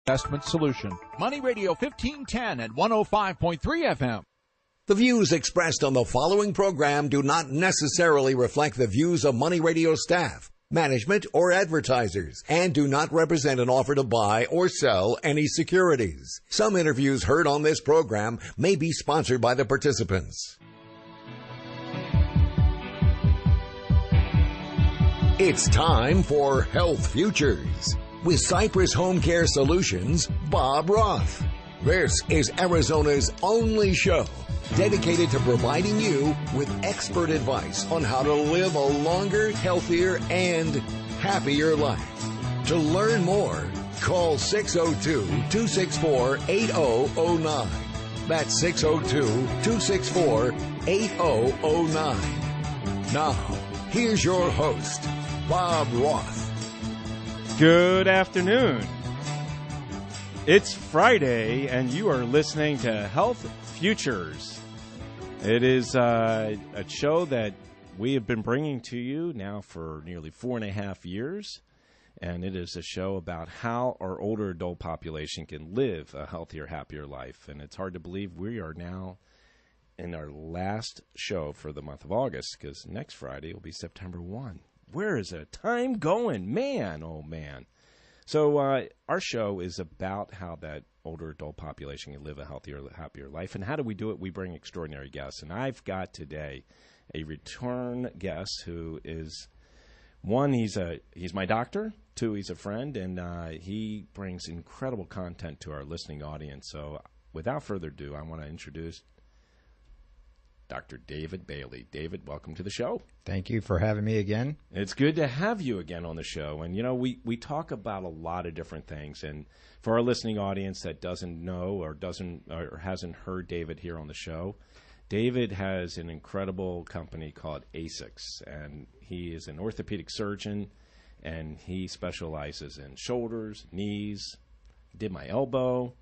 investment solution. Money Radio 1510 at 105.3 FM. The views expressed on the following program do not necessarily reflect the views of Money Radio staff, management, or advertisers, and do not represent an offer to buy or sell any securities. Some interviews heard on this program may be sponsored by the participants. It's time for Health Futures with Cypress Home Care Solutions, Bob Roth. This is Arizona's only show dedicated to providing you with expert advice on how to live a longer, healthier, and happier life. To learn more, call 602-264-8009. That's 602-264-8009. Now, here's your host, Bob Roth. Good afternoon. It's Friday, and you are listening to Health Futures. It is a show that we have been bringing to you now for nearly 4.5 years, and it is a show about how our older adult population can live a healthier, happier life. And it's hard to believe we are now in our last show for the month of August, because next Friday will be September 1. Where is the time going? Man, oh man. So our show is about how that older adult population can live a healthier, happier life. And how do we do it? We bring extraordinary guests. And I've got today a return guest who is, one, he's my doctor. Two, he's a friend. And he brings incredible content to our listening audience. So without further ado, I want to introduce Dr. David Bailie. David, welcome to the show. Thank you for having me again. It's good to have you again on the show. And, you know, we talk about a lot of different things. And for our listening audience that doesn't know or hasn't heard David here on the show, David has an incredible company called AZISKS. And he is an orthopedic surgeon, and he specializes in shoulders, knees. He did my elbow.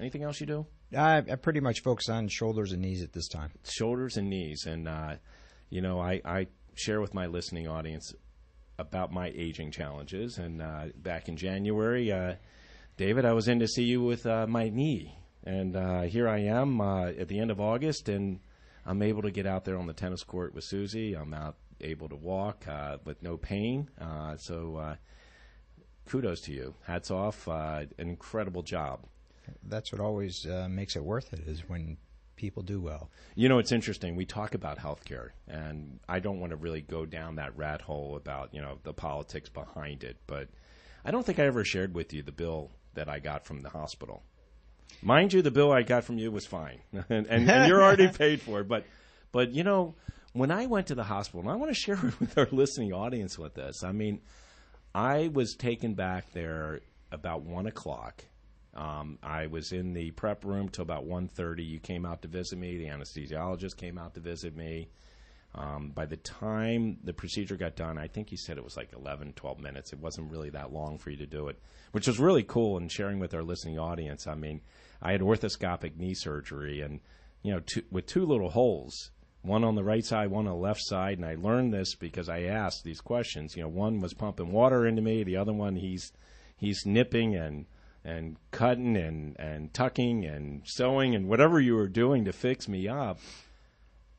Anything else you do? I pretty much focus on shoulders and knees at this time. Shoulders and knees. And, you know, I share with my listening audience about my aging challenges. And back in January, David, I was in to see you with my knee. And here I am at the end of August, and I'm able to get out there on the tennis court with Susie. I'm able to walk with no pain. So kudos to you. Hats off. An incredible job. That's what always makes it worth it, is when people do well. You know, it's interesting. We talk about healthcare, and I don't want to really go down that rat hole about, you know, the politics behind it. But I don't think I ever shared with you the bill that I got from the hospital. Mind you, the bill I got from you was fine, and you're already paid for it. But you know, when I went to the hospital, and I want to share with our listening audience with this. I mean, I was taken back there about 1 o'clock. I was in the prep room till about 1:30. You came out to visit me. The anesthesiologist came out to visit me. By the time the procedure got done, I think he said it was like 11, 12 minutes. It wasn't really that long for you to do it, which was really cool. And sharing with our listening audience, I mean, I had orthoscopic knee surgery, and, you know, with two little holes, one on the right side, one on the left side. And I learned this because I asked these questions. You know, one was pumping water into me. The other one, he's nipping and cutting and tucking and sewing and whatever you were doing to fix me up.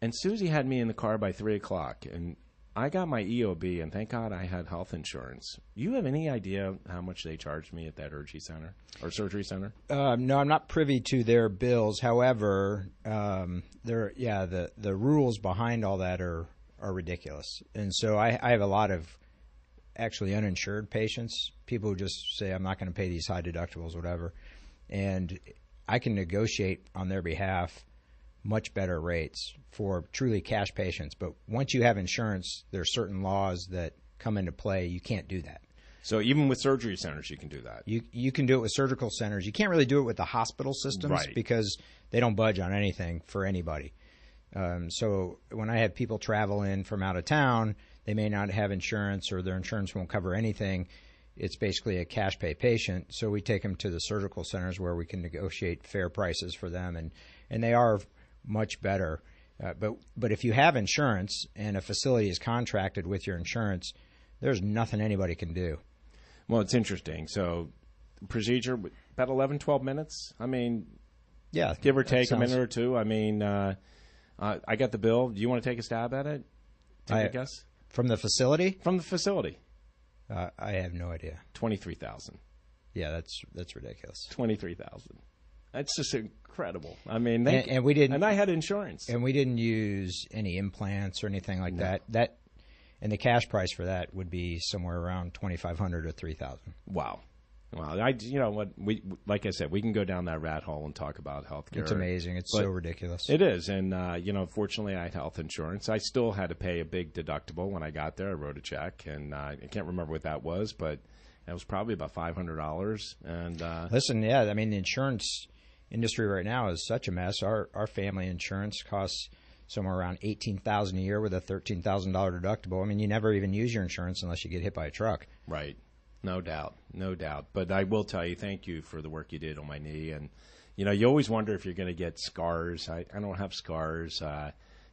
And Susie had me in the car by 3 o'clock, and I got my EOB, and thank God I had health insurance. You have any idea how much they charged me at that urology center or surgery center? No, I'm not privy to their bills. However, the rules behind all that are ridiculous. And so I have a lot of actually uninsured patients, people who just say, I'm not going to pay these high deductibles, whatever. And I can negotiate on their behalf much better rates for truly cash patients. But once you have insurance, there are certain laws that come into play. You can't do that. So even with surgery centers, you can do that? You can do it with surgical centers. You can't really do it with the hospital systems, right, because they don't budge on anything for anybody. So when I have people travel in from out of town, they may not have insurance or their insurance won't cover anything. It's basically a cash pay patient. So we take them to the surgical centers where we can negotiate fair prices for them, and they are much better. But if you have insurance and a facility is contracted with your insurance, there's nothing anybody can do. Well, it's interesting. So procedure, About 11, 12 minutes. I mean, yeah, give or take a minute or two. I mean, I got the bill. Do you want to take a stab at it? Take a guess? From the facility? From the facility. I have no idea. $23,000. Yeah, that's ridiculous. $23,000. That's just incredible. I mean, and we didn't. And I had insurance. And we didn't use any implants or anything like that. And the cash price for that would be somewhere around $2,500 or $3,000. Wow. You know what? Like I said, we can go down that rat hole and talk about healthcare. It's amazing. It's so ridiculous. It is, and you know, fortunately, I had health insurance. I still had to pay a big deductible when I got there. I wrote a check, and I can't remember what that was, but it was probably about $500. And listen, yeah, I mean, the insurance industry right now is such a mess. Our family insurance costs somewhere around $18,000 a year with a $13,000 deductible. I mean, you never even use your insurance unless you get hit by a truck. Right. No doubt. But I will tell you, thank you for the work you did on my knee. And, you know, you always wonder if you're going to get scars. I don't have scars.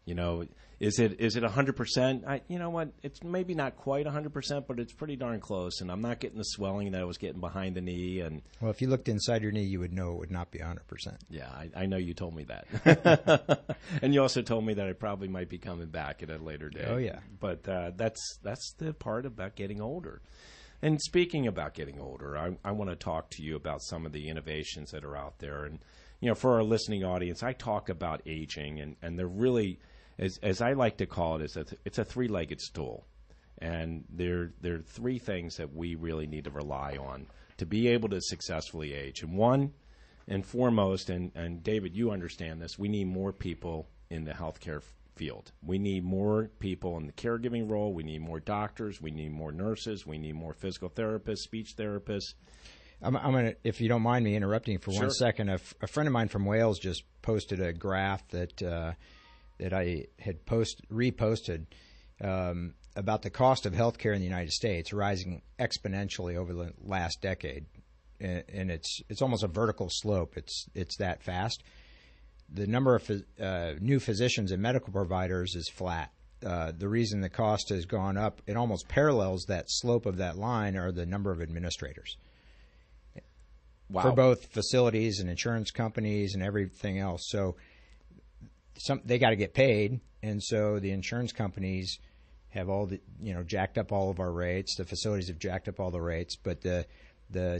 You know, is it 100%? You know what? It's maybe not quite 100%, but it's pretty darn close. And I'm not getting the swelling that I was getting behind the knee. And well, if you looked inside your knee, you would know it would not be 100%. Yeah, I know you told me that. And you also told me that I probably might be coming back at a later date. Oh, yeah. But that's the part about getting older. And speaking about getting older, I want to talk to you about some of the innovations that are out there. And, you know, for our listening audience, I talk about aging, and they're really, as I like to call it, it's a three-legged stool. And there are three things that we really need to rely on to be able to successfully age. And one and foremost, and David, you understand this, we need more people in the healthcare field. We need more people in the caregiving role. We need more doctors. We need more nurses. We need more physical therapists, speech therapists. I'm gonna, if you don't mind me interrupting for 1 second, a friend of mine from Wales just posted a graph that I had reposted about the cost of healthcare in the United States rising exponentially over the last decade, and it's almost a vertical slope. It's that fast. The number of new physicians and medical providers is flat. The reason the cost has gone up, it almost parallels that slope of that line, are the number of administrators. Wow. For both facilities and insurance companies and everything else. So they got to get paid, and so the insurance companies have jacked up all of our rates. The facilities have jacked up all the rates, but the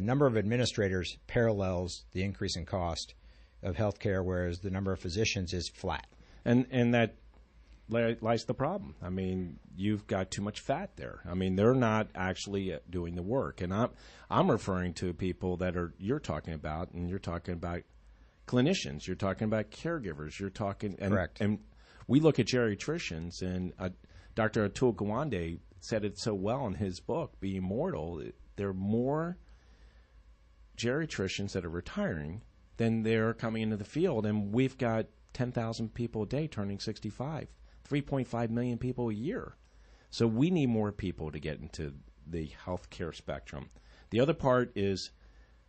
number of administrators parallels the increase in cost of healthcare, whereas the number of physicians is flat. And that lies the problem. I mean, you've got too much fat there. I mean, they're not actually doing the work. And I'm referring to people that you're talking about, and you're talking about clinicians, you're talking about caregivers, you're talking correct. And we look at geriatricians, and Dr. Atul Gawande said it so well in his book, Be Immortal. There are more geriatricians that are retiring than they're coming into the field, and we've got 10,000 people a day turning 65, 3.5 million people a year. So we need more people to get into the healthcare spectrum. The other part is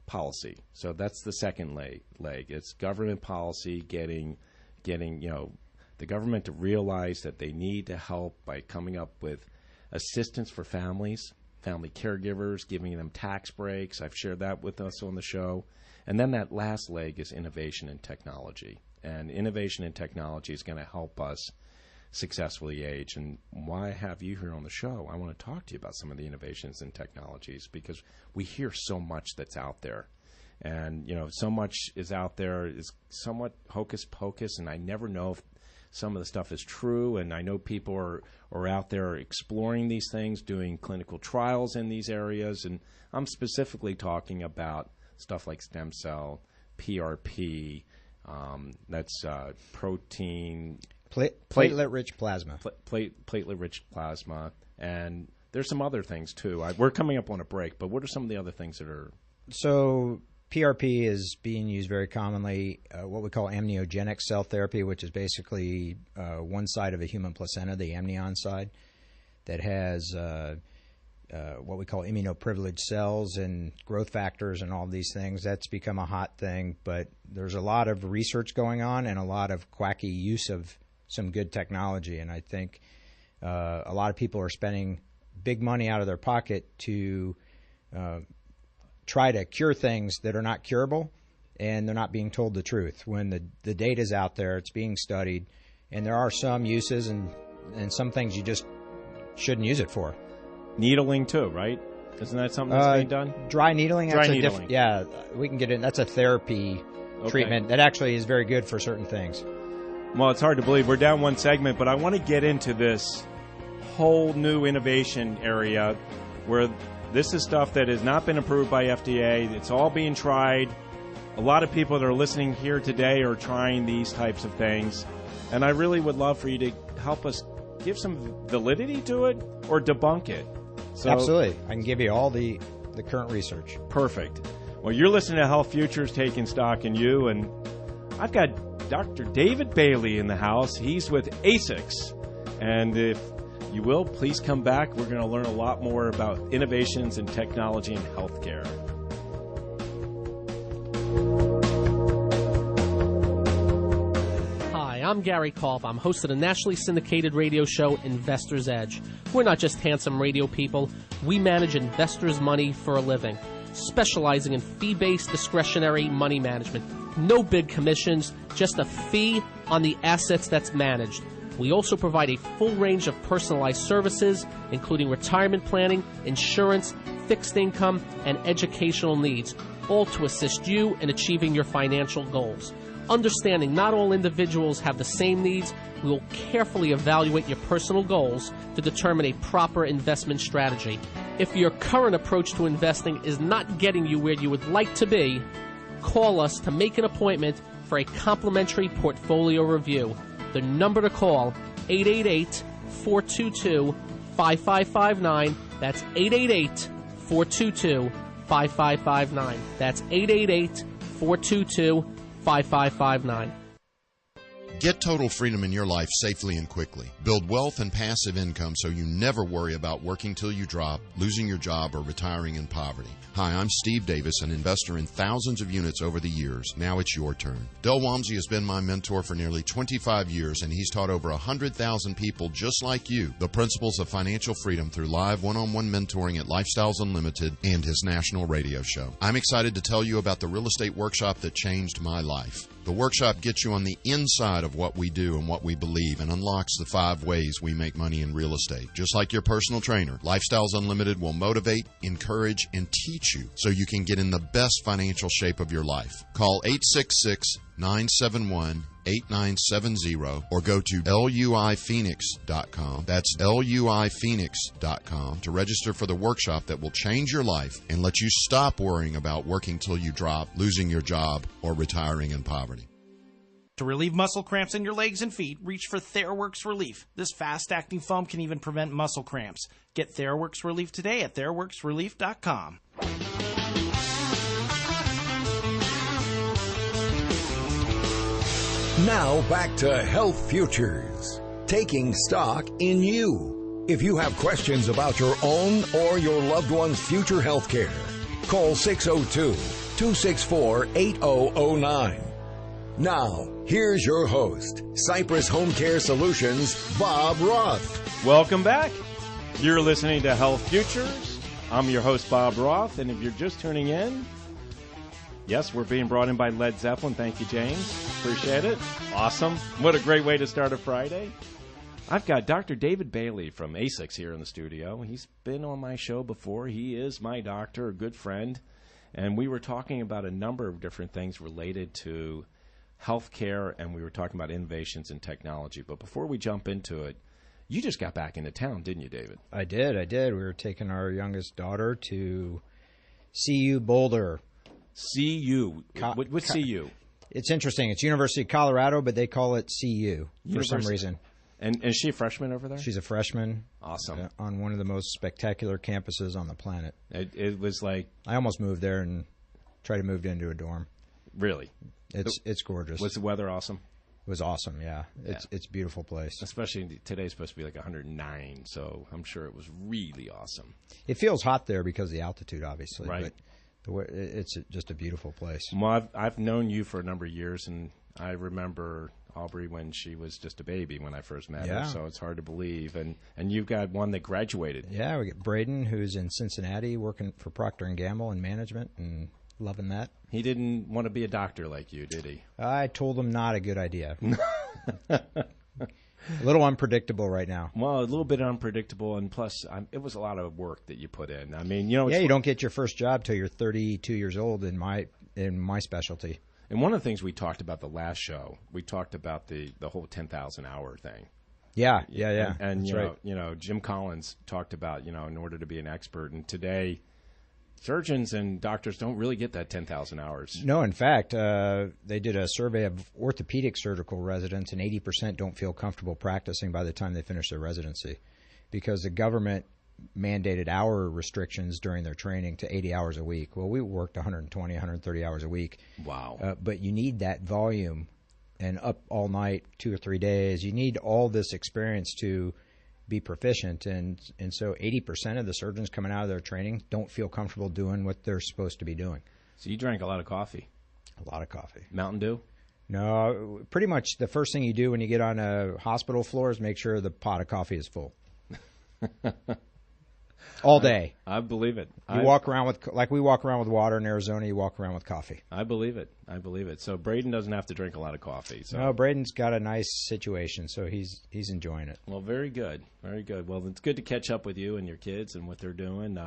policy. So that's the second leg. It's government policy, getting the government to realize that they need to help by coming up with assistance for families, family caregivers, giving them tax breaks. I've shared that with us on the show. And then that last leg is innovation and technology. And innovation and technology is going to help us successfully age. And why have you here on the show? I want to talk to you about some of the innovations and technologies, because we hear so much that's out there. And, you know, so much is out there is somewhat hocus pocus, and I never know if some of the stuff is true. And I know people are out there exploring these things, doing clinical trials in these areas. And I'm specifically talking about stuff like stem cell, PRP, that's protein... Platelet-rich plasma. Platelet-rich plasma. And there's some other things, too. We're coming up on a break, but what are some of the other things that are... So PRP is being used very commonly, what we call amniogenic cell therapy, which is basically one side of a human placenta, the amnion side, that has... what we call immunoprivileged cells and growth factors and all these things. That's become a hot thing, but there's a lot of research going on and a lot of quacky use of some good technology. And I think a lot of people are spending big money out of their pocket to try to cure things that are not curable, and they're not being told the truth. When the data's out there, it's being studied, and there are some uses and some things you just shouldn't use it for. Needling too, right? Isn't that something that's being done? Dry needling? Dry needling. Yeah, we can get in. That's a therapy treatment that actually is very good for certain things. Well, it's hard to believe. We're down one segment, but I want to get into this whole new innovation area where this is stuff that has not been approved by FDA. It's all being tried. A lot of people that are listening here today are trying these types of things. And I really would love for you to help us give some validity to it or debunk it. So, absolutely. I can give you all the current research. Perfect. Well, you're listening to Health Futures, Taking Stock in You, and I've got Dr. David Bailie in the house. He's with AZISKS. And if you will, please come back. We're going to learn a lot more about innovations in technology and healthcare. I'm Gary Kolb. I'm host of the nationally syndicated radio show Investor's Edge. We're not just handsome radio people. We manage investors' money for a living, specializing in fee-based discretionary money management. No big commissions, just a fee on the assets that's managed. We also provide a full range of personalized services, including retirement planning, insurance, fixed income, and educational needs, all to assist you in achieving your financial goals. Understanding not all individuals have the same needs, we will carefully evaluate your personal goals to determine a proper investment strategy. If your current approach to investing is not getting you where you would like to be, call us to make an appointment for a complimentary portfolio review. The number to call, 888-422-5559. That's 888-422-5559. That's 888-422-5559. 5559. Get total freedom in your life safely and quickly. Build wealth and passive income so you never worry about working till you drop, losing your job, or retiring in poverty. Hi, I'm Steve Davis, an investor in thousands of units over the years. Now it's your turn. Del Walmsley has been my mentor for nearly 25 years, and he's taught over 100,000 people just like you the principles of financial freedom through live one-on-one mentoring at Lifestyles Unlimited and his national radio show. I'm excited to tell you about the real estate workshop that changed my life. The workshop gets you on the inside of what we do and what we believe and unlocks the 5 ways we make money in real estate. Just like your personal trainer, Lifestyles Unlimited will motivate, encourage, and teach you so you can get in the best financial shape of your life. Call 866-971-8970 or go to luiphoenix.com. That's luiphoenix.com to register for the workshop that will change your life and let you stop worrying about working till you drop, losing your job, or retiring in poverty. To relieve muscle cramps in your legs and feet, reach for TheraWorks Relief. This fast-acting foam can even prevent muscle cramps. Get TheraWorks Relief today at TheraWorksRelief.com. Now back to Health Futures, taking stock in you. If you have questions about your own or your loved one's future health care, call 602-264-8009. Now, here's your host, Cypress Home Care Solutions, Bob Roth. Welcome back. You're listening to Health Futures. I'm your host, Bob Roth, and if you're just tuning in, yes, we're being brought in by Led Zeppelin. Thank you, James. Appreciate it. Awesome. What a great way to start a Friday. I've got Dr. David Bailie from AZISKS here in the studio. He's been on my show before. He is my doctor, a good friend, and we were talking about a number of different things related to healthcare, and we were talking about innovations in technology. But before we jump into it, you just got back into town, didn't you, David? I did. We were taking our youngest daughter to CU Boulder. CU. What's CU? It's interesting. It's University of Colorado, but they call it CU for some reason. And is she a freshman over there? She's a freshman. Awesome. On one of the most spectacular campuses on the planet. It was like... I almost moved there and tried to move into a dorm. Really? It's gorgeous. Was the weather awesome? It was awesome, yeah. It's a beautiful place. Especially today's supposed to be like 109, so I'm sure it was really awesome. It feels hot there because of the altitude, obviously. Right. But it's just a beautiful place. Well, I've known you for a number of years, and I remember Aubrey when she was just a baby when I first met Yeah. her, so it's hard to believe. And you've got one that graduated. Yeah, we got Braden, who's in Cincinnati working for Procter & Gamble in management and loving that. He didn't want to be a doctor like you, did he? I told him not a good idea. A little unpredictable right now. Well, a little bit unpredictable, and plus, it was a lot of work that you put in. I mean, you know, Yeah, you don't get your first job till you're 32 years old in my specialty. And one of the things we talked about the last show, we talked about the whole 10,000 hour thing. Yeah. And That's right. you know, Jim Collins talked about, you know, in order to be an expert, and today surgeons and doctors don't really get that 10,000 hours. No, in fact, they did a survey of orthopedic surgical residents, and 80% don't feel comfortable practicing by the time they finish their residency because the government mandated hour restrictions during their training to 80 hours a week. Well, we worked 120, 130 hours a week. Wow. But you need that volume and up all night, 2 or 3 days. You need all this experience to be proficient, and so 80% of the surgeons coming out of their training don't feel comfortable doing what they're supposed to be doing. So you drank a lot of coffee? A lot of coffee. Mountain Dew? No, pretty much the first thing you do when you get on a hospital floor is make sure the pot of coffee is full. All day. I believe it. You walk around with, like we walk around with water in Arizona, you walk around with coffee. I believe it. I believe it. So Braden doesn't have to drink a lot of coffee. So. No, Braden's got a nice situation, so he's enjoying it. Well, very good. Very good. Well, it's good to catch up with you and your kids and what they're doing.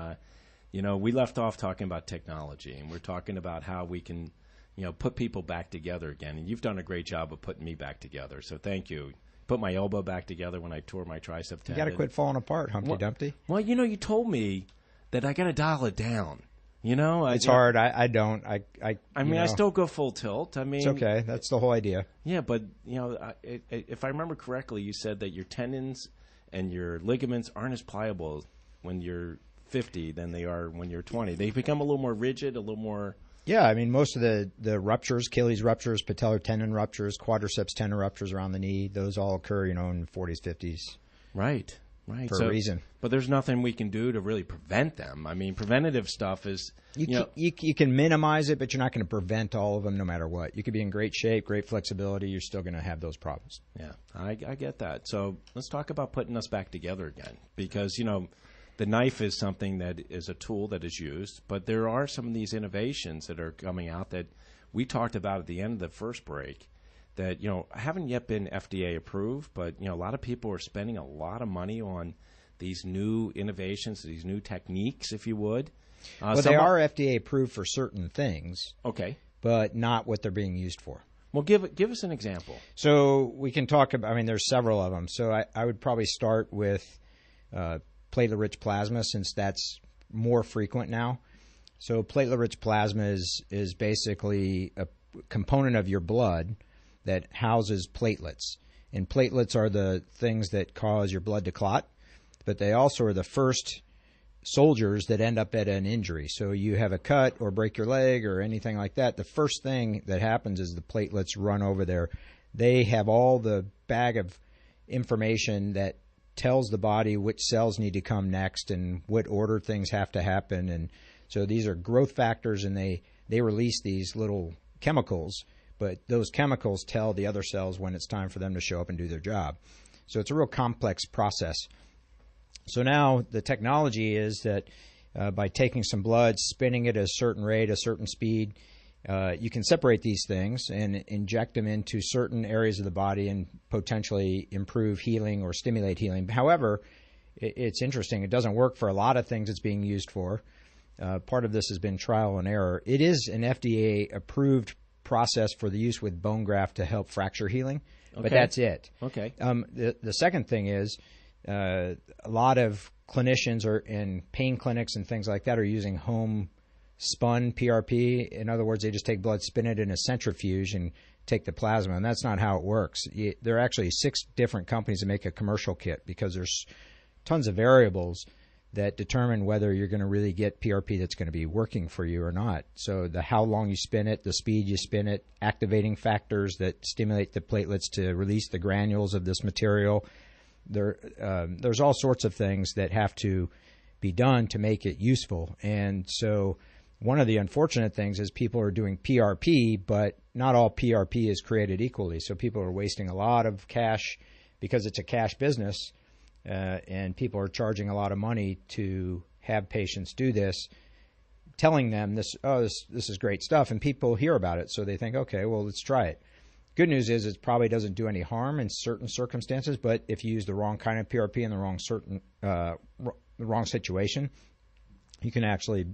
You know, we left off talking about technology, and we're talking about how we can, you know, put people back together again. And you've done a great job of putting me back together, so thank you. Put my elbow back together when I tore my tricep tendon. You got to quit falling apart, Humpty Dumpty. Well, you know, you told me that I got to dial it down. You know, it's hard. I don't. I mean, I still go full tilt. I mean, it's okay. That's the whole idea. Yeah, but you know, if I remember correctly, you said that your tendons and your ligaments aren't as pliable when you're 50 than they are when you're 20. They become a little more rigid, a little more. Yeah, I mean, most of the ruptures, Achilles ruptures, patellar tendon ruptures, quadriceps tendon ruptures around the knee, those all occur, you know, in 40s, 50s. Right. For a reason. But there's nothing we can do to really prevent them. I mean, preventative stuff is, you can minimize it, but you're not going to prevent all of them no matter what. You could be in great shape, great flexibility. You're still going to have those problems. Yeah, I get that. So let's talk about putting us back together again because, you know, the knife is something that is a tool that is used, but there are some of these innovations that are coming out that we talked about at the end of the first break that, you know, haven't yet been FDA approved, but, you know, a lot of people are spending a lot of money on these new innovations, these new techniques, if you would. Well, they are FDA approved for certain things. Okay. But not what they're being used for. Well, give us an example. So we can talk about, I mean, there's several of them. So I would probably start with platelet-rich plasma since that's more frequent now. So platelet-rich plasma is basically a component of your blood that houses platelets. And platelets are the things that cause your blood to clot, but they also are the first soldiers that end up at an injury. So you have a cut or break your leg or anything like that, the first thing that happens is the platelets run over there. They have all the bag of information that tells the body which cells need to come next and what order things have to happen. And so these are growth factors, and they release these little chemicals, but those chemicals tell the other cells when it's time for them to show up and do their job. So it's a real complex process. So now the technology is that by taking some blood, spinning it at a certain rate, a certain speed, you can separate these things and inject them into certain areas of the body and potentially improve healing or stimulate healing. However, it's interesting. It doesn't work for a lot of things it's being used for. Part of this has been trial and error. It is an FDA-approved process for the use with bone graft to help fracture healing, but that's it. Okay. The second thing is a lot of clinicians are in pain clinics and things like that are using home spun PRP. In other words, they just take blood, spin it in a centrifuge, and take the plasma, and that's not how it works. There are actually 6 different companies that make a commercial kit because there's tons of variables that determine whether you're going to really get PRP that's going to be working for you or not. So how long you spin it, the speed you spin it, activating factors that stimulate the platelets to release the granules of this material. There's all sorts of things that have to be done to make it useful. And so one of the unfortunate things is people are doing PRP, but not all PRP is created equally. So people are wasting a lot of cash because it's a cash business, and people are charging a lot of money to have patients do this, telling them this is great stuff, and people hear about it, so they think, okay, well, let's try it. Good news is it probably doesn't do any harm in certain circumstances, but if you use the wrong kind of PRP in the wrong situation, you can actually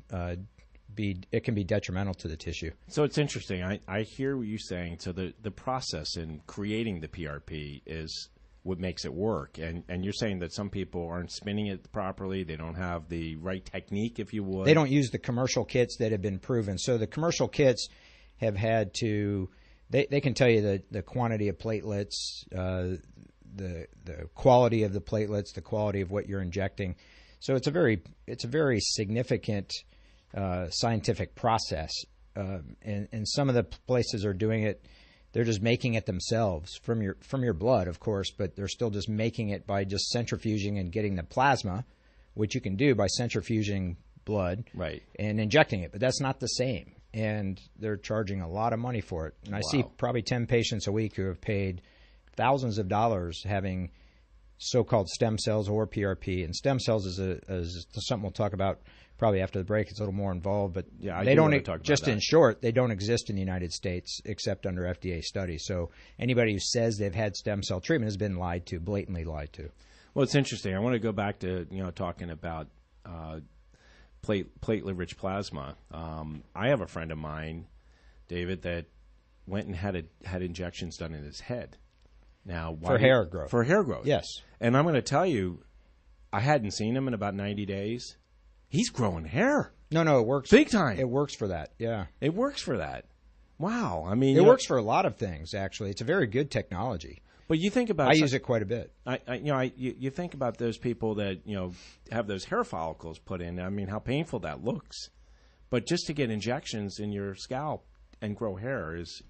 it can be detrimental to the tissue. So it's interesting. I hear what you're saying. So the process in creating the PRP is what makes it work. And you're saying that some people aren't spinning it properly. They don't have the right technique, if you would. They don't use the commercial kits that have been proven. So the commercial kits have had to they can tell you the quantity of platelets, the quality of the platelets, the quality of what you're injecting. So it's a very significant scientific process, and some of the places are doing it. They're just making it themselves from your blood, of course, but they're still just making it by just centrifuging and getting the plasma, which you can do by centrifuging blood, right, and injecting it. But that's not the same, and they're charging a lot of money for it. And I see probably 10 patients a week who have paid thousands of dollars having so-called stem cells or PRP. And stem cells is something we'll talk about probably after the break. It's a little more involved, but they don't, in short, they don't exist in the United States except under FDA studies. So anybody who says they've had stem cell treatment has been lied to, blatantly lied to. Well, it's interesting. I want to go back to talking about platelet-rich plasma. I have a friend of mine, David, that went and had injections done in his head. Now, for hair growth. For hair growth. Yes. And I'm going to tell you, I hadn't seen him in about 90 days. He's growing hair. No, it works. Big time. It works for that, yeah. It works for that. Wow. I mean, it works for a lot of things, actually. It's a very good technology. But you think about... I use it quite a bit. You think about those people that, have those hair follicles put in. I mean, how painful that looks. But just to get injections in your scalp and grow hair is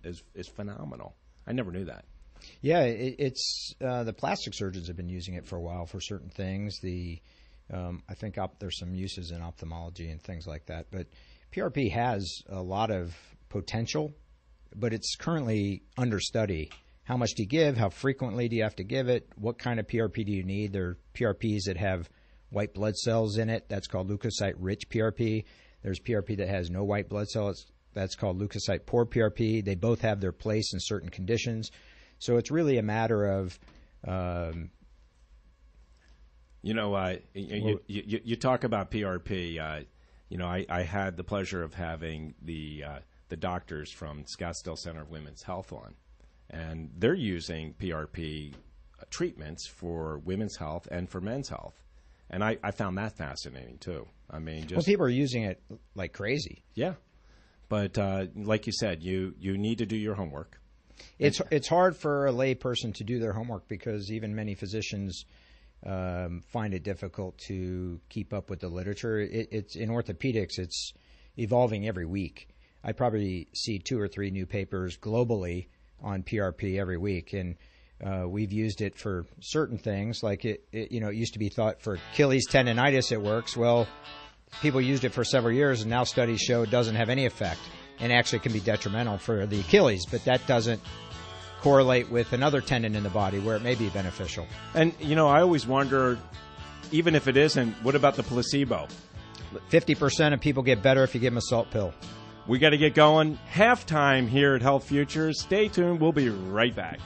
phenomenal. I never knew that. Yeah, it's the plastic surgeons have been using it for a while for certain things. I think there's some uses in ophthalmology and things like that. But PRP has a lot of potential, but it's currently under study. How much do you give? How frequently do you have to give it? What kind of PRP do you need? There are PRPs that have white blood cells in it. That's called leukocyte-rich PRP. There's PRP that has no white blood cells. That's called leukocyte-poor PRP. They both have their place in certain conditions. So it's really a matter of, you talk about PRP. I had the pleasure of having the doctors from Scottsdale Center of Women's Health on, and they're using PRP treatments for women's health and for men's health, and I found that fascinating too. I mean, people are using it like crazy. Yeah, but like you said, you need to do your homework. It's hard for a lay person to do their homework because even many physicians find it difficult to keep up with the literature. It's in orthopedics, it's evolving every week. I probably see 2 or 3 new papers globally on PRP every week, and we've used it for certain things. Like it used to be thought for Achilles tendonitis it works. Well, people used it for several years, and now studies show it doesn't have any effect, and actually can be detrimental for the Achilles, but that doesn't correlate with another tendon in the body where it may be beneficial. And, I always wonder, even if it isn't, what about the placebo? 50% of people get better if you give them a salt pill. We got to get going. Halftime here at Health Futures. Stay tuned. We'll be right back.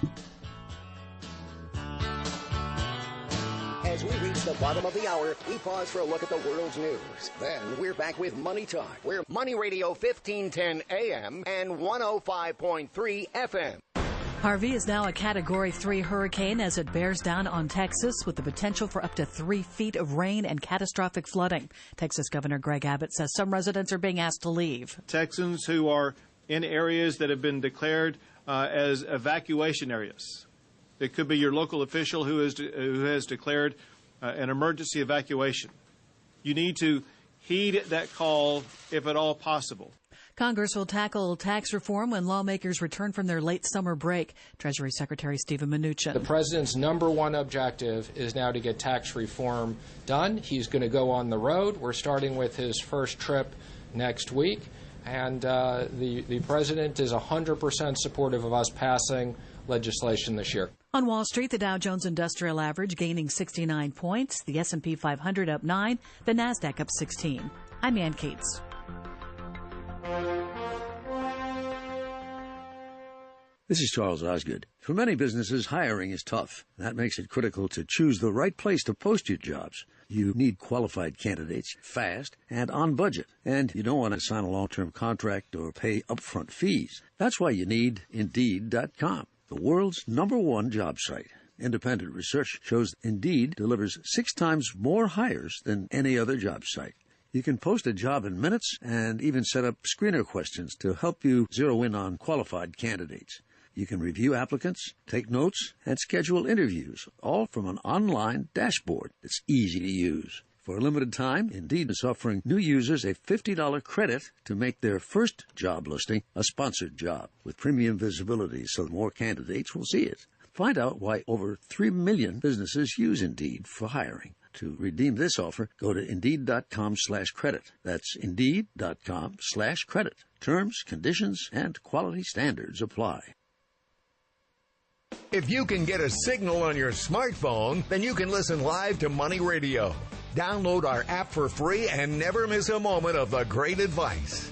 As we reach the bottom of the hour, we pause for a look at the world's news. Then we're back with Money Talk. We're Money Radio 1510 AM and 105.3 FM. Harvey is now a Category 3 hurricane as it bears down on Texas with the potential for up to 3 feet of rain and catastrophic flooding. Texas Governor Greg Abbott says some residents are being asked to leave. Texans who are in areas that have been declared as evacuation areas. It could be your local official who has declared an emergency evacuation. You need to heed that call if at all possible. Congress will tackle tax reform when lawmakers return from their late summer break. Treasury Secretary Steven Mnuchin. The president's number one objective is now to get tax reform done. He's going to go on the road. We're starting with his first trip next week. And the president is 100% supportive of us passing legislation this year. On Wall Street, the Dow Jones Industrial Average gaining 69 points, the S&P 500 up 9, the Nasdaq up 16. I'm Ann Cates. This is Charles Osgood. For many businesses, hiring is tough. That makes it critical to choose the right place to post your jobs. You need qualified candidates fast and on budget. And you don't want to sign a long-term contract or pay upfront fees. That's why you need Indeed.com, the world's #1 job site. Independent research shows Indeed delivers 6 times more hires than any other job site. You can post a job in minutes and even set up screener questions to help you zero in on qualified candidates. You can review applicants, take notes, and schedule interviews, all from an online dashboard that's easy to use. For a limited time, Indeed is offering new users a $50 credit to make their first job listing a sponsored job with premium visibility so more candidates will see it. Find out why over 3 million businesses use Indeed for hiring. To redeem this offer, go to Indeed.com/credit. That's Indeed.com/credit. Terms, conditions, and quality standards apply. If you can get a signal on your smartphone, then you can listen live to Money Radio. Download our app for free and never miss a moment of the great advice.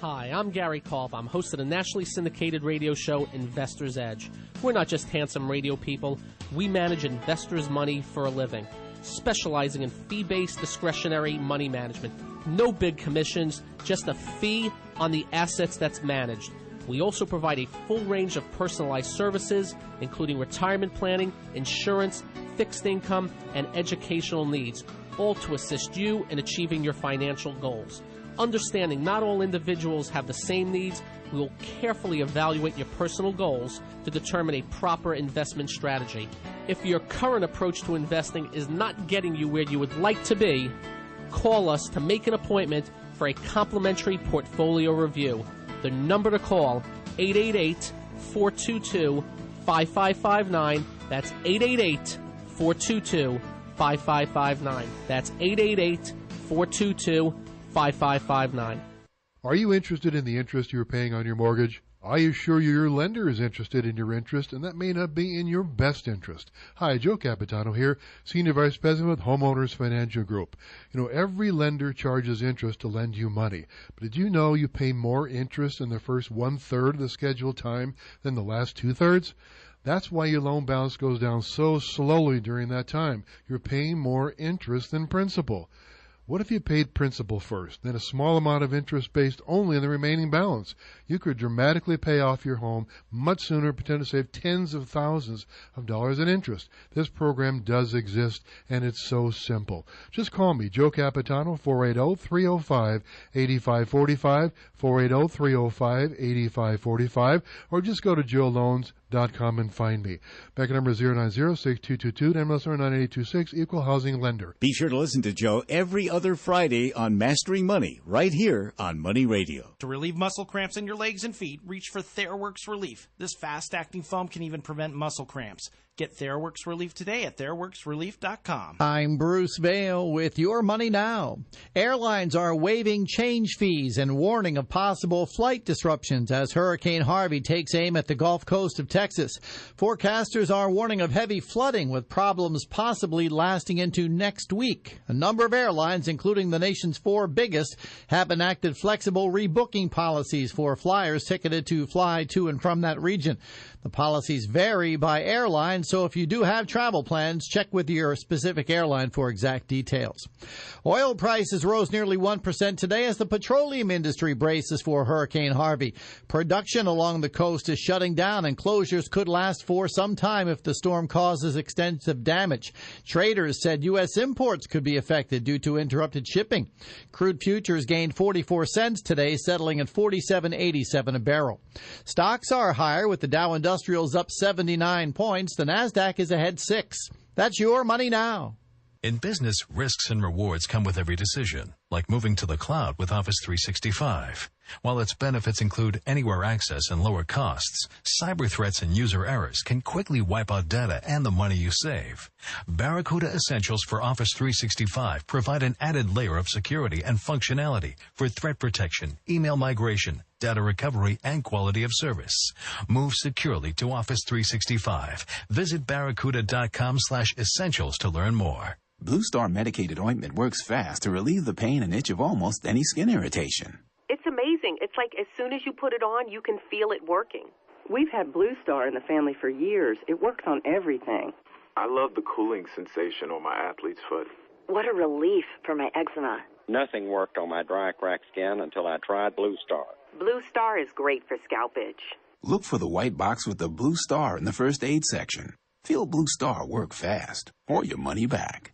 Hi, I'm Gary Kolb. I'm host of the nationally syndicated radio show Investor's Edge. We're not just handsome radio people. We manage investors' money for a living, specializing in fee-based discretionary money management. No big commissions, just a fee on the assets that's managed. We also provide a full range of personalized services, including retirement planning, insurance, fixed income, and educational needs, all to assist you in achieving your financial goals. Understanding not all individuals have the same needs, we will carefully evaluate your personal goals to determine a proper investment strategy. If your current approach to investing is not getting you where you would like to be, call us to make an appointment for a complimentary portfolio review. The number to call, 888-422-5559. That's 888-422-5559. That's 888-422-5559. Are you interested in the interest you're paying on your mortgage? I assure you your lender is interested in your interest, and that may not be in your best interest. Hi, Joe Capitano here, Senior Vice President with Homeowners Financial Group. You know, every lender charges interest to lend you money. But did you know you pay more interest in the first 1/3 of the scheduled time than the last 2/3? That's why your loan balance goes down so slowly during that time. You're paying more interest than principal. What if you paid principal first, then a small amount of interest based only on the remaining balance? You could dramatically pay off your home much sooner, pretend to save tens of thousands of dollars in interest. This program does exist, and it's so simple. Just call me, Joe Capitano, 480-305-8545, 480-305-8545, or just go to joeloans.com and find me. Back number 090-6222, NMLS 9826, Equal Housing Lender. Be sure to listen to Joe every other Friday on Mastering Money, right here on Money Radio. To relieve muscle cramps in your legs and feet, reach for TheraWorks Relief. This fast-acting foam can even prevent muscle cramps. Get TheraWorks Relief today at theraworksrelief.com. I'm Bruce Vail with Your Money Now. Airlines are waiving change fees and warning of possible flight disruptions as Hurricane Harvey takes aim at the Gulf Coast of Texas. Forecasters are warning of heavy flooding with problems possibly lasting into next week. A number of airlines, including the nation's 4 biggest, have enacted flexible rebooking policies for flyers ticketed to fly to and from that region. The policies vary by airline, so if you do have travel plans, check with your specific airline for exact details. Oil prices rose nearly 1% today as the petroleum industry braces for Hurricane Harvey. Production along the coast is shutting down, and closures could last for some time if the storm causes extensive damage. Traders said U.S. imports could be affected due to interrupted shipping. Crude futures gained 44 cents today, settling at $47.87 a barrel. Stocks are higher, with the Dow Industrials up 79 points. The Nasdaq is ahead 6. That's Your Money Now. In business, risks and rewards come with every decision. like moving to the cloud with Office 365. While its benefits include anywhere access and lower costs, cyber threats and user errors can quickly wipe out data and the money you save. Barracuda Essentials for Office 365 provide an added layer of security and functionality for threat protection, email migration, data recovery, and quality of service. Move securely to Office 365. Visit barracuda.com/essentials to learn more. Blue Star medicated ointment works fast to relieve the pain and itch of almost any skin irritation. It's amazing. It's like as soon as you put it on, you can feel it working. We've had Blue Star in the family for years. It works on everything. I love the cooling sensation on my athlete's foot. What a relief for my eczema. Nothing worked on my dry, cracked skin until I tried Blue Star. Blue Star is great for scalp itch. Look for the white box with the Blue Star in the first aid section. Feel Blue Star work fast, or your money back.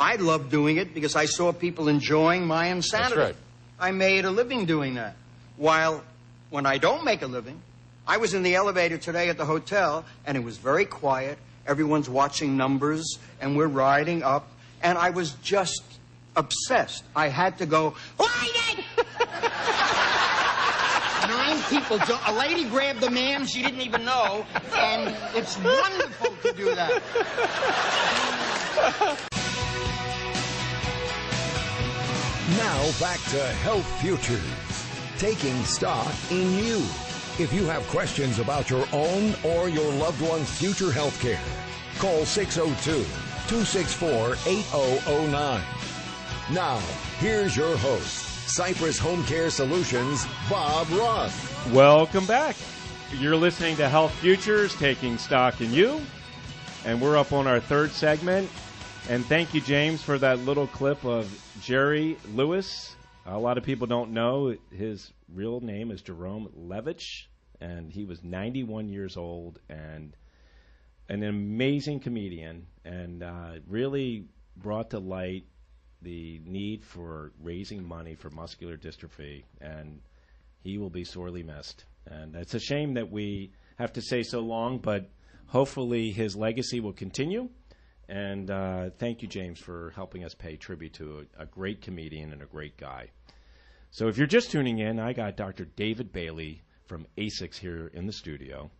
I love doing it because I saw people enjoying my insanity. That's right. I made a living doing that. While when I don't make a living, I was in the elevator today at the hotel, and it was very quiet. Everyone's watching numbers, and we're riding up, and I was just obsessed. I had to go, "Light it!" 9 people. A lady grabbed the man she didn't even know, and it's wonderful to do that. Now back to Health Futures, taking stock in you. If you have questions about your own or your loved one's future health care, call 602-264-8009. Now, here's your host, Cypress Home Care Solutions, Bob Roth. Welcome back. You're listening to Health Futures, taking stock in you. And we're up on our third segment. And thank you, James, for that little clip of Jerry Lewis. A lot of people don't know his real name is Jerome Levitch, and he was 91 years old and an amazing comedian, and really brought to light the need for raising money for muscular dystrophy, and he will be sorely missed. And it's a shame that we have to say so long, but hopefully his legacy will continue. And thank you, James, for helping us pay tribute to a great comedian and a great guy. So if you're just tuning in, I got Dr. David Bailie from AZISKS here in the studio.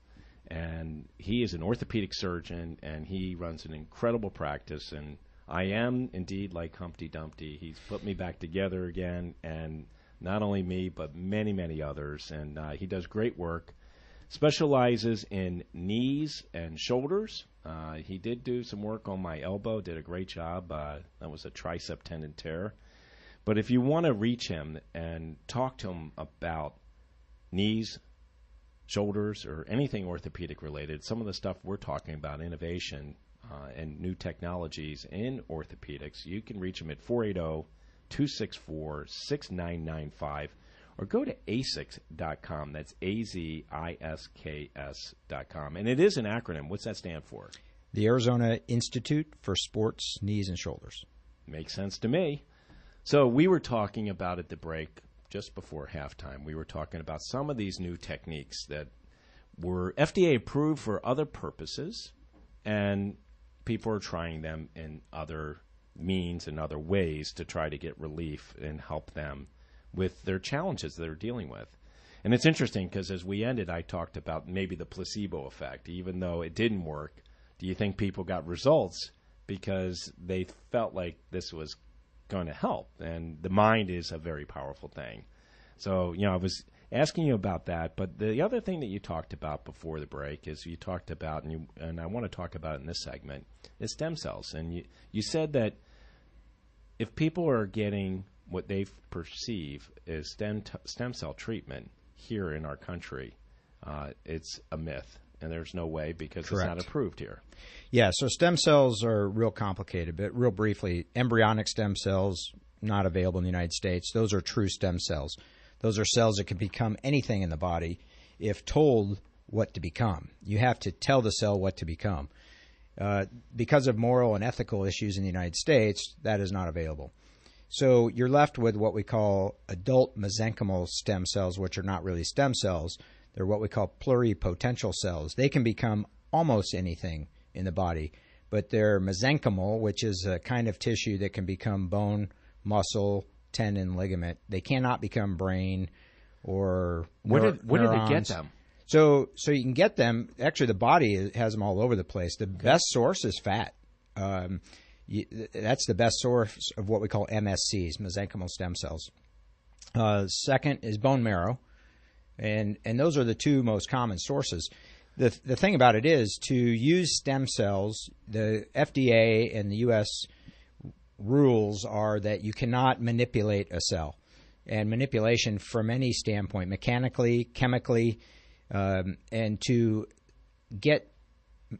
And he is an orthopedic surgeon, and he runs an incredible practice. And I am indeed like Humpty Dumpty. He's put me back together again, and not only me, but many, many others. And he does great work. Specializes in knees and shoulders. He did do some work on my elbow, did a great job. That was a tricep tendon tear. But if you want to reach him and talk to him about knees, shoulders, or anything orthopedic related, some of the stuff we're talking about, innovation and new technologies in orthopedics, you can reach him at 480-264-6995. Or go to AZISKS.com. That's AZISKS.com. And it is an acronym. What's that stand for? The Arizona Institute for Sports, Knees, and Shoulders. Makes sense to me. So we were talking about at the break, just before halftime, we were talking about some of these new techniques that were FDA approved for other purposes, and people are trying them in other means and other ways to try to get relief and help them with their challenges they're dealing with. And it's interesting because as we ended, I talked about maybe the placebo effect. Even though it didn't work, do you think people got results because they felt like this was going to help? And the mind is a very powerful thing. So, I was asking you about that. But the other thing that you talked about before the break is you talked about, and I want to talk about it in this segment, is stem cells. And you said that if people are getting what they perceive is stem cell treatment here in our country, it's a myth, and there's no way because Correct. It's not approved here. Yeah, so stem cells are real complicated, but real briefly, embryonic stem cells, not available in the United States. Those are true stem cells. Those are cells that can become anything in the body if told what to become. You have to tell the cell what to become. Because of moral and ethical issues in the United States, that is not available. So you're left with what we call adult mesenchymal stem cells, which are not really stem cells. They're what we call pluripotential cells. They can become almost anything in the body, but they're mesenchymal, which is a kind of tissue that can become bone, muscle, tendon, ligament. They cannot become brain or Where did they get neurons. them? So you can get them. Actually, the body has them all over the place. The best source is fat. That's the best source of what we call MSCs, mesenchymal stem cells. Second is bone marrow, and those are the two most common sources. The thing about it is, to use stem cells, the FDA and the U.S. rules are that you cannot manipulate a cell. And manipulation from any standpoint, mechanically, chemically, and to get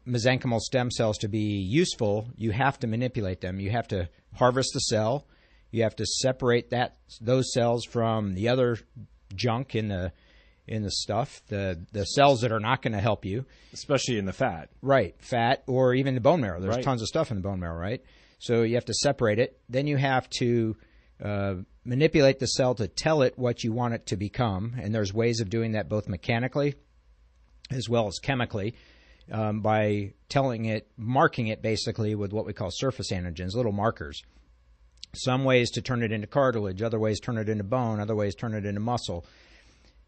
mesenchymal stem cells to be useful, you have to manipulate them. You have to harvest the cell. You have to separate those cells from the other junk in the stuff, the cells that are not going to help you. Especially in the fat. Right, fat, or even the bone marrow. There's Right. tons of stuff in the bone marrow, right? So you have to separate it. Then you have to manipulate the cell to tell it what you want it to become. And there's ways of doing that both mechanically as well as chemically, by marking it basically with what we call surface antigens, little markers. Some ways to turn it into cartilage, other ways turn it into bone, other ways turn it into muscle.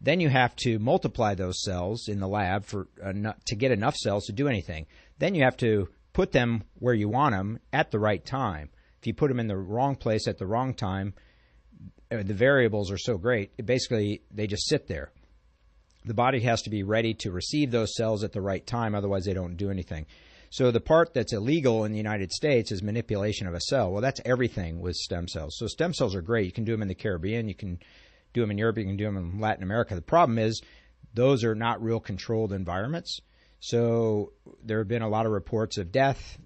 Then you have to multiply those cells in the lab to get enough cells to do anything. Then you have to put them where you want them at the right time. If you put them in the wrong place at the wrong time, the variables are so great, basically they just sit there. The body has to be ready to receive those cells at the right time, otherwise they don't do anything. So the part that's illegal in the United States is manipulation of a cell. Well, that's everything with stem cells. So stem cells are great. You can do them in the Caribbean. You can do them in Europe. You can do them in Latin America. The problem is those are not real controlled environments. So there have been a lot of reports of death,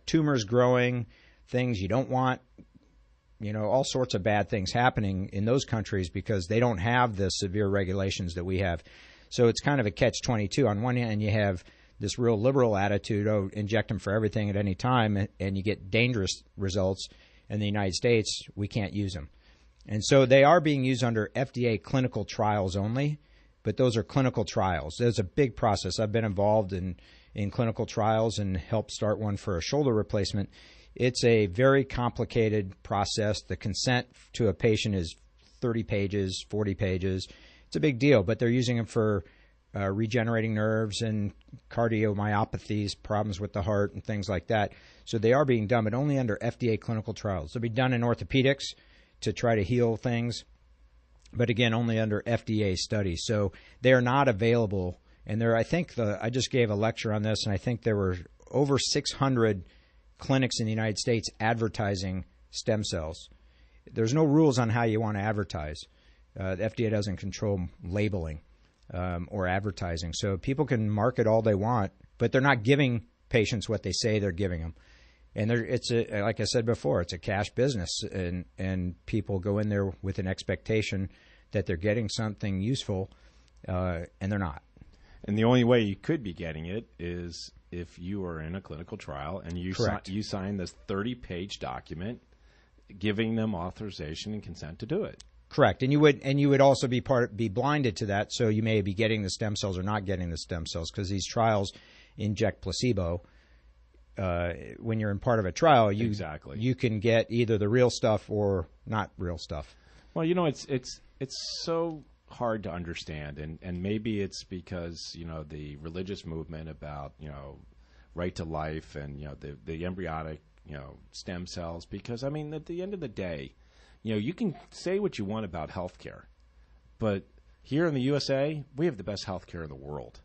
tumors growing, things you don't want, all sorts of bad things happening in those countries because they don't have the severe regulations that we have. So it's kind of a catch-22. On one hand, you have this real liberal attitude, inject them for everything at any time, and you get dangerous results. In the United States, we can't use them. And so they are being used under FDA clinical trials only, but those are clinical trials. There's a big process. I've been involved in clinical trials and helped start one for a shoulder replacement. It's a very complicated process. The consent to a patient is 30 pages, 40 pages. It's a big deal, but they're using them for regenerating nerves and cardiomyopathies, problems with the heart and things like that. So they are being done, but only under FDA clinical trials. They'll be done in orthopedics to try to heal things, but again, only under FDA studies. So they are not available. And I just gave a lecture on this, and I think there were over 600 clinics in the United States advertising stem cells. There's no rules on how you want to advertise. The FDA doesn't control labeling or advertising. So people can market all they want, but they're not giving patients what they say they're giving them. And like I said before, it's a cash business, and people go in there with an expectation that they're getting something useful, and they're not. And the only way you could be getting it is if you are in a clinical trial and you sign this 30-page document giving them authorization and consent to do it. Correct. And you would also be blinded to that, so you may be getting the stem cells or not getting the stem cells, because these trials inject placebo. When you're in part of a trial, you can get either the real stuff or not real stuff. Well, it's so hard to understand, and maybe it's because the religious movement about right to life and the embryonic stem cells. Because at the end of the day, you can say what you want about healthcare, but here in the USA, we have the best healthcare in the world.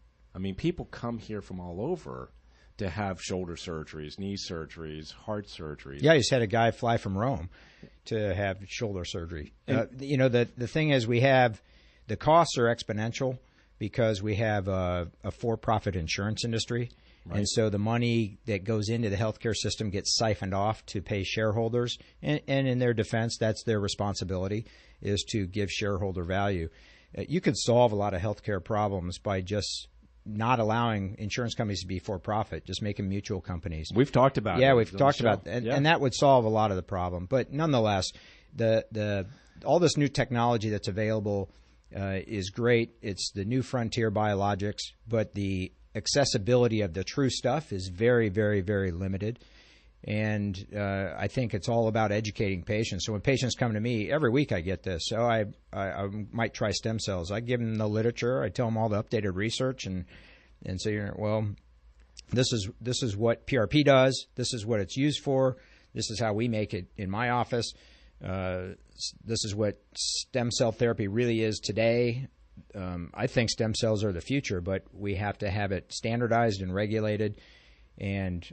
People come here from all over to have shoulder surgeries, knee surgeries, heart surgeries. Yeah, I just had a guy fly from Rome to have shoulder surgery. The thing is, the costs are exponential because we have a for-profit insurance industry. Right. And so the money that goes into the healthcare system gets siphoned off to pay shareholders. And in their defense, that's their responsibility, is to give shareholder value. You could solve a lot of healthcare problems by just not allowing insurance companies to be for-profit, just making mutual companies. We've talked about it. Yeah, we've talked about that. And that would solve a lot of the problem. But nonetheless, all this new technology that's available is great. It's the new frontier biologics, but the accessibility of the true stuff is very, very, very limited. And I think it's all about educating patients. So when patients come to me, every week I get this. So I might try stem cells. I give them the literature. I tell them all the updated research and say, well, this is what PRP does. This is what it's used for. This is how we make it in my office. This is what stem cell therapy really is today. I think stem cells are the future, but we have to have it standardized and regulated and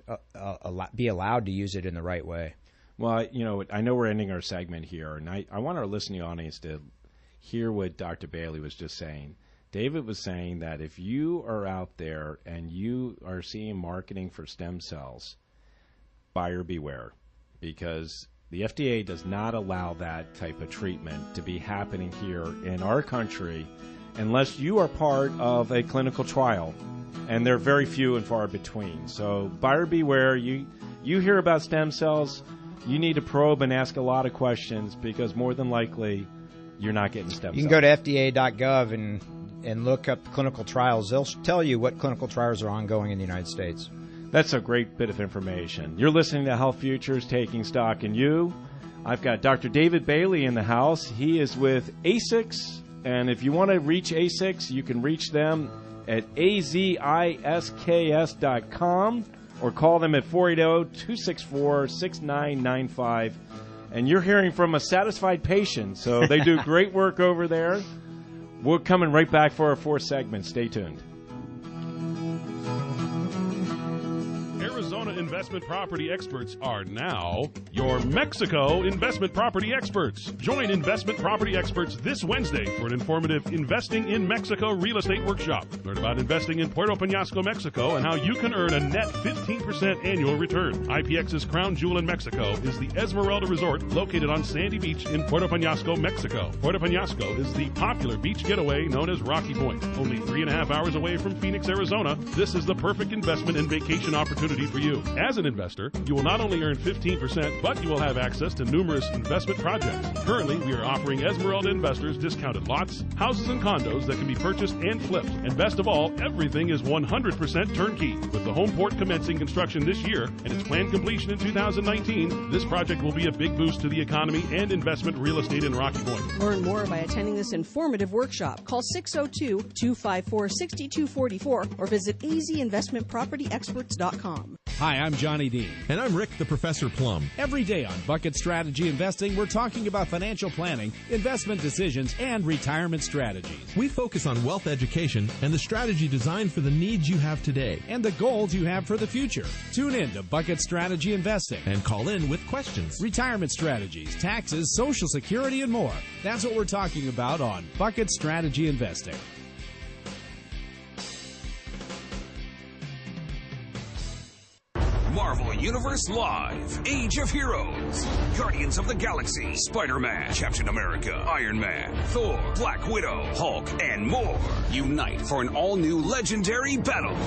be allowed to use it in the right way. Well, I know we're ending our segment here, and I want our listening audience to hear what Dr. Bailie was just saying. David was saying that if you are out there and you are seeing marketing for stem cells, buyer beware, because the FDA does not allow that type of treatment to be happening here in our country unless you are part of a clinical trial. And they're very few and far between. So buyer beware. You hear about stem cells, you need to probe and ask a lot of questions because more than likely you're not getting stem cells. You can go to FDA.gov and look up clinical trials. They'll tell you what clinical trials are ongoing in the United States. That's a great bit of information. You're listening to Health Futures, Taking Stock in You. I've got Dr. David Bailie in the house. He is with AZISKS. And if you want to reach AZISKS, you can reach them at AZISKS.com or call them at 480-264-6995. And you're hearing from a satisfied patient, so they do great work over there. We're coming right back for our fourth segment. Stay tuned. Arizona investment property experts are now your Mexico investment property experts. Join investment property experts this Wednesday for an informative Investing in Mexico real estate workshop. Learn about investing in Puerto Peñasco, Mexico, and how you can earn a net 15% annual return. IPX's crown jewel in Mexico is the Esmeralda Resort, located on Sandy Beach in Puerto Peñasco, Mexico. Puerto Peñasco is the popular beach getaway known as Rocky Point. Only 3.5 hours away from Phoenix, Arizona, this is the perfect investment and vacation opportunity for you. As an investor, you will not only earn 15%, but you will have access to numerous investment projects. Currently, we are offering Esmeralda investors discounted lots, houses, and condos that can be purchased and flipped. And best of all, everything is 100% turnkey. With the home port commencing construction this year and its planned completion in 2019, this project will be a big boost to the economy and investment real estate in Rocky Point. Learn more by attending this informative workshop. Call 602-254-6244 or visit azinvestmentpropertyexperts.com. Hi, I'm Johnny Dean. And I'm Rick, the Professor Plum. Every day on Bucket Strategy Investing, we're talking about financial planning, investment decisions, and retirement strategies. We focus on wealth education and the strategy designed for the needs you have today and the goals you have for the future. Tune in to Bucket Strategy Investing and call in with questions. Retirement strategies, taxes, Social Security, and more. That's what we're talking about on Bucket Strategy Investing. Marvel Universe Live, Age of Heroes, Guardians of the Galaxy, Spider-Man, Captain America, Iron Man, Thor, Black Widow, Hulk, and more. Unite for an all-new legendary battle.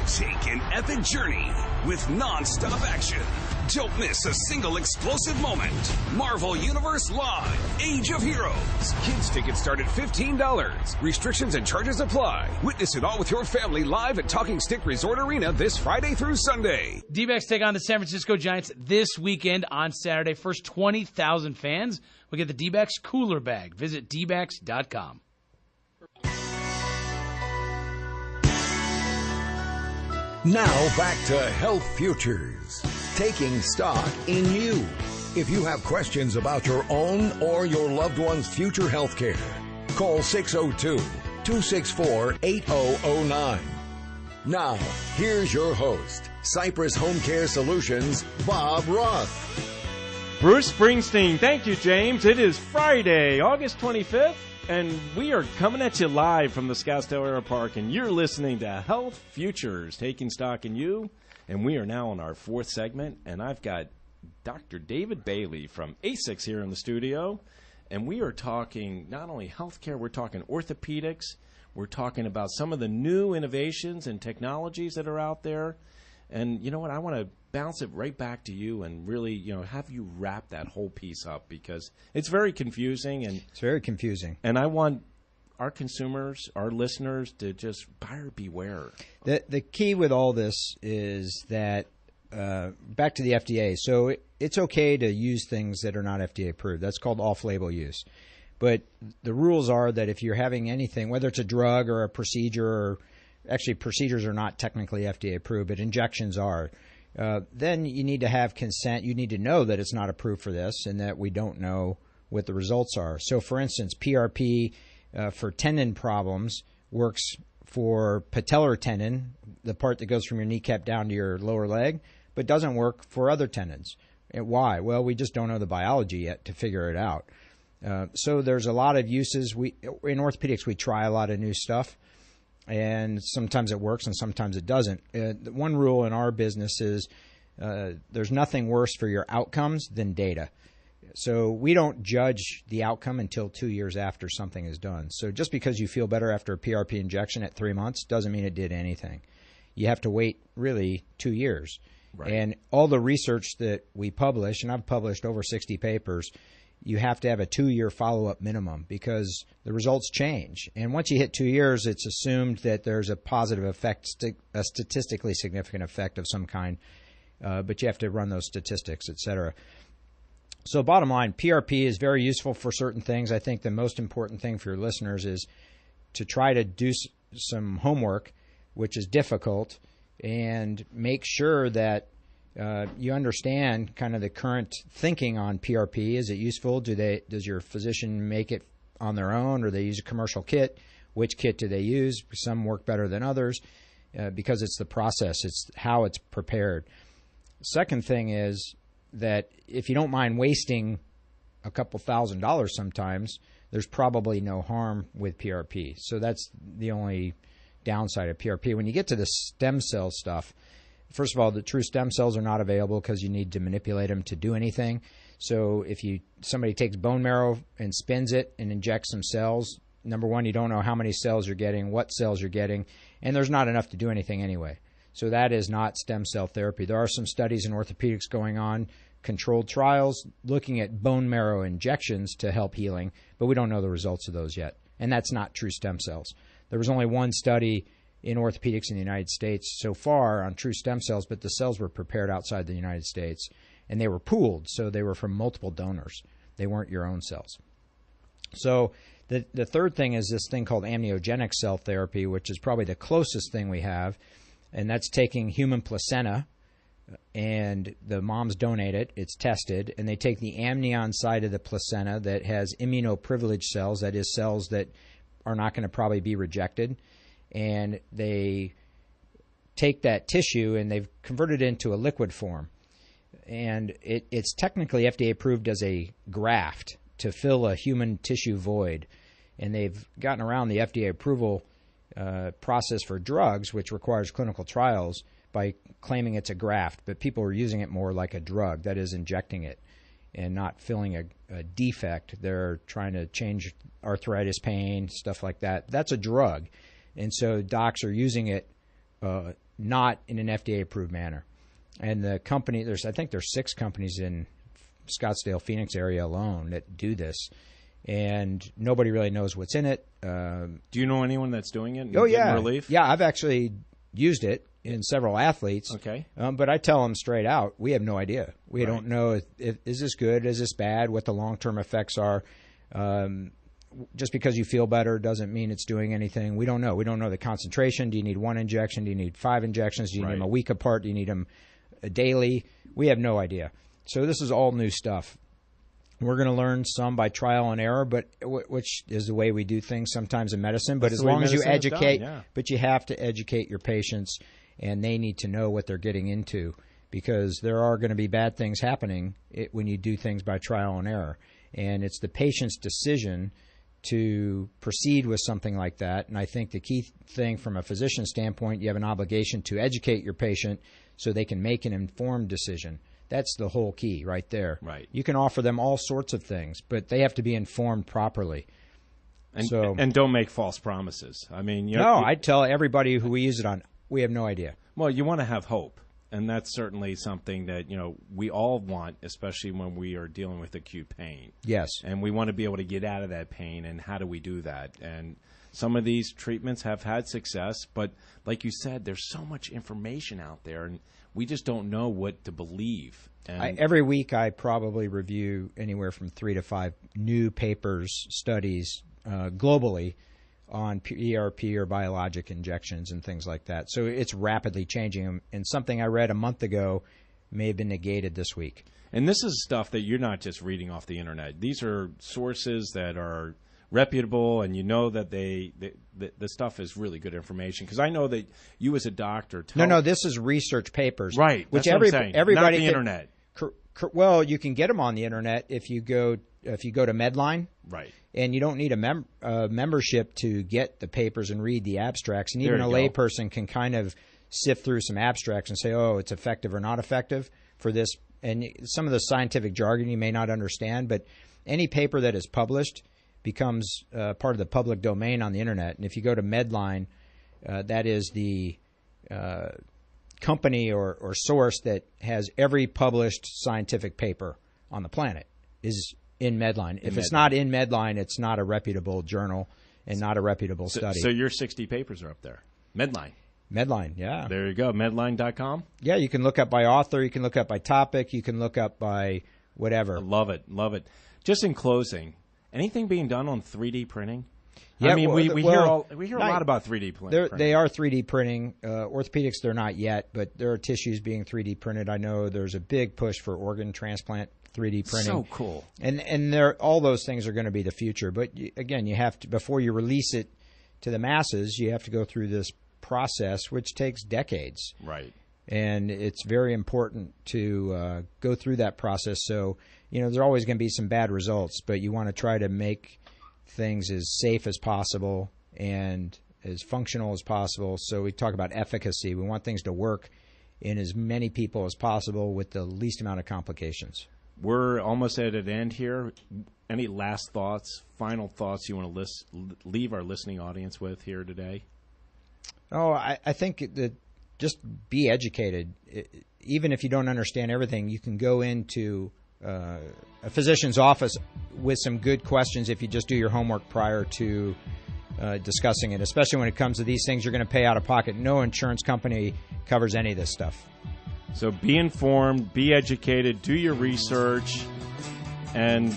Take an epic journey with non-stop action. Don't miss a single explosive moment. Marvel Universe Live, Age of Heroes. Kids tickets start at $15. Restrictions and charges apply. Witness it all with your family live at Talking Stick Resort Arena this Friday through Sunday. D-backs take on the San Francisco Giants this weekend on Saturday. First 20,000 fans will get the D-backs cooler bag. Visit dbacks.com. Now back to Health Futures, taking stock in you. If you have questions about your own or your loved one's future health care, call 602-264-8009. Now, here's your host, Cypress Home Care Solutions, Bob Roth. Bruce Springsteen. Thank you, James. It is Friday, August 25th. And we are coming at you live from the Scottsdale Aero Park, and you're listening to Health Futures, taking stock in you. And we are now on our fourth segment, and I've got Dr. David Bailie from AZISKS here in the studio. And we are talking not only healthcare, we're talking orthopedics. We're talking about some of the new innovations and technologies that are out there. And you know what? I want to bounce it right back to you and really, have you wrap that whole piece up because it's very confusing. And it's very confusing. And I want our consumers, our listeners, to just buyer beware. The key with all this is that back to the FDA. So it's okay to use things that are not FDA approved. That's called off-label use. But the rules are that if you're having anything, whether it's a drug or a procedure, or actually procedures are not technically FDA approved, but injections are, then you need to have consent. You need to know that it's not approved for this and that we don't know what the results are. So, for instance, PRP for tendon problems works for patellar tendon, the part that goes from your kneecap down to your lower leg, but doesn't work for other tendons. And why? Well, we just don't know the biology yet to figure it out. So there's a lot of uses. In orthopedics, we try a lot of new stuff, and sometimes it works and sometimes it doesn't. One rule in our business is there's nothing worse for your outcomes than data. So we don't judge the outcome until 2 years after something is done. So just because you feel better after a PRP injection at 3 months doesn't mean it did anything. You have to wait really 2 years. Right. And all the research that we publish, and I've published over 60 papers, you have to have a 2-year follow-up minimum because the results change. And once you hit 2 years, it's assumed that there's a positive effect, a statistically significant effect of some kind, but you have to run those statistics, et cetera. So bottom line, PRP is very useful for certain things. I think the most important thing for your listeners is to try to do some homework, which is difficult, and make sure that you understand kind of the current thinking on PRP. Is it useful? Does your physician make it on their own, or they use a commercial kit? Which kit do they use? Some work better than others because it's the process. It's how it's prepared. Second thing is that if you don't mind wasting a couple $1,000s sometimes, there's probably no harm with PRP. So that's the only downside of PRP. When you get to the stem cell stuff, first of all, the true stem cells are not available because you need to manipulate them to do anything. So if somebody takes bone marrow and spins it and injects some cells, number one, you don't know how many cells you're getting, what cells you're getting, and there's not enough to do anything anyway. So that is not stem cell therapy. There are some studies in orthopedics going on, controlled trials, looking at bone marrow injections to help healing, but we don't know the results of those yet. And that's not true stem cells. There was only one study in orthopedics in the United States so far on true stem cells, but the cells were prepared outside the United States, and they were pooled, so they were from multiple donors. They weren't your own cells. So the third thing is this thing called amniogenic cell therapy, which is probably the closest thing we have, and that's taking human placenta, and the moms donate it, it's tested, and they take the amnion side of the placenta that has immunoprivileged cells, that is cells that are not going to probably be rejected, and they take that tissue and they've converted it into a liquid form. And it's technically FDA approved as a graft to fill a human tissue void. And they've gotten around the FDA approval process for drugs, which requires clinical trials, by claiming it's a graft. But people are using it more like a drug, that is injecting it and not filling a defect. They're trying to change arthritis pain, stuff like that. That's a drug. And so docs are using it not in an FDA-approved manner. And the company, I think there's 6 companies in Scottsdale, Phoenix area alone that do this. And nobody really knows what's in it. Do you know anyone that's doing it? Oh, yeah. Relief? Yeah, I've actually used it in several athletes. Okay. But I tell them straight out, we have no idea. We don't know, is this good, is this bad, what the long-term effects are. Just because you feel better doesn't mean it's doing anything. We don't know. We don't know the concentration. Do you need 1 injection? Do you need 5 injections? Do you need them a week apart? Do you need them daily? We have no idea. So this is all new stuff. We're going to learn some by trial and error, but which is the way we do things sometimes in medicine. But as long as you educate, but you have to educate your patients, and they need to know what they're getting into, because there are going to be bad things happening when you do things by trial and error. And it's the patient's decision to proceed with something like that. And I think the key thing from a physician standpoint, you have an obligation to educate your patient so they can make an informed decision. That's the whole key right there. Right. You can offer them all sorts of things, but they have to be informed properly. And don't make false promises. I mean, I tell everybody who we use it on, we have no idea. Well, you want to have hope. And that's certainly something that, we all want, especially when we are dealing with acute pain. Yes. And we want to be able to get out of that pain, and how do we do that? And some of these treatments have had success, but like you said, there's so much information out there, and we just don't know what to believe. And every week I probably review anywhere from 3 to 5 new papers, studies globally on PRP or biologic injections and things like that. So it's rapidly changing, and something I read a month ago may have been negated this week. And this is stuff that you're not just reading off the internet. These are sources that are reputable, and you know that the stuff is really good information. Because I know that you as a doctor No, this is research papers. Right, which that's what I'm saying. everybody not the internet. Well, you can get them on the internet if you go to Medline. Right. And you don't need a membership to get the papers and read the abstracts. And even a layperson can kind of sift through some abstracts and say, oh, it's effective or not effective for this. And some of the scientific jargon you may not understand, but any paper that is published becomes part of the public domain on the internet. And if you go to Medline, that is the company or source that has every published scientific paper on the planet is in Medline. If it's not in Medline, it's not a reputable journal and not a reputable study. So your 60 papers are up there. Medline, yeah. There you go, medline.com. Yeah, you can look up by author, you can look up by topic, you can look up by whatever. I love it. Just in closing, anything being done on 3D printing? Yeah, I mean, we hear a lot about 3D printing. They are 3D printing. Orthopedics, they're not yet, but there are tissues being 3D printed. I know there's a big push for organ transplant 3D printing. So cool. And all those things are going to be the future. But again, you have to, before you release it to the masses, you have to go through this process, which takes decades. Right. And it's very important to go through that process. So, there's always going to be some bad results, but you want to try to make things as safe as possible and as functional as possible. So we talk about efficacy. We want things to work in as many people as possible with the least amount of complications. We're almost at an end here. Any last thoughts, final thoughts you want to leave our listening audience with here today? Oh, I think that just be educated. Even if you don't understand everything, you can go into a physician's office with some good questions if you just do your homework prior to discussing it, especially when it comes to these things you're going to pay out of pocket. No insurance company covers any of this stuff. So be informed, be educated, do your research, and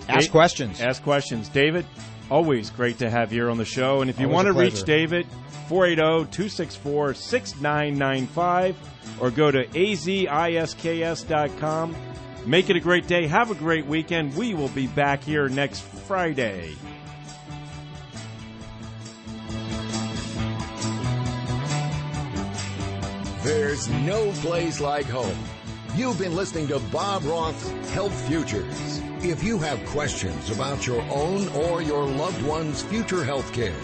ask questions. Ask questions. David, always great to have you here on the show. And if you want to reach David, 480-264-6995 or go to AZISKS.com. Make it a great day. Have a great weekend. We will be back here next Friday. There's no place like home. You've been listening to Bob Roth's Health Futures. If you have questions about your own or your loved one's future health care,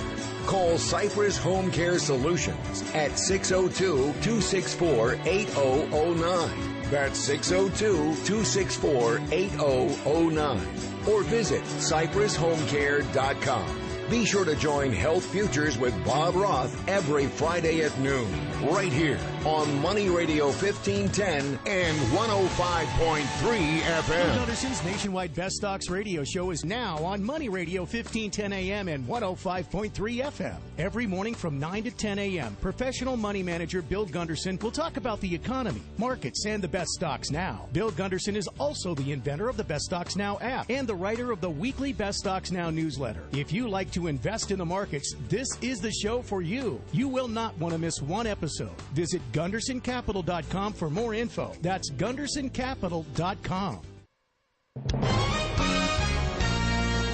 call Cypress Home Care Solutions at 602-264-8009. That's 602-264-8009. Or visit CypressHomeCare.com. Be sure to join Health Futures with Bob Roth every Friday at noon, right here on Money Radio 1510 and 105.3 FM. Bill Gunderson's nationwide Best Stocks radio show is now on Money Radio 1510 AM and 105.3 FM. Every morning from 9 to 10 a.m., professional money manager Bill Gunderson will talk about the economy, markets, and the best stocks now. Bill Gunderson is also the inventor of the Best Stocks Now app and the writer of the weekly Best Stocks Now newsletter. If you like to invest in the markets, this is the show for you. You will not want to miss one episode. Visit GundersonCapital.com for more info. That's GundersonCapital.com.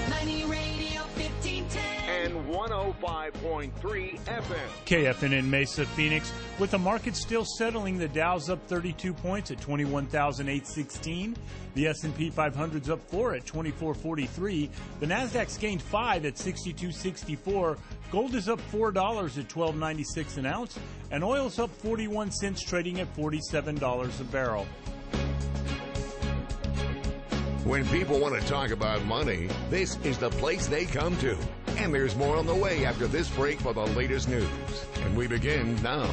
Money Radio 1510 and 105.3 FM. KFN in Mesa, Phoenix. With the market still settling, the Dow's up 32 points at 21,816. The S&P 500's up 4 at 2443. The Nasdaq's gained 5 at 6264. Gold is up $4 at $12.96 an ounce, and oil's up 41 cents, trading at $47 a barrel. When people want to talk about money, this is the place they come to. And there's more on the way after this break for the latest news. And we begin now.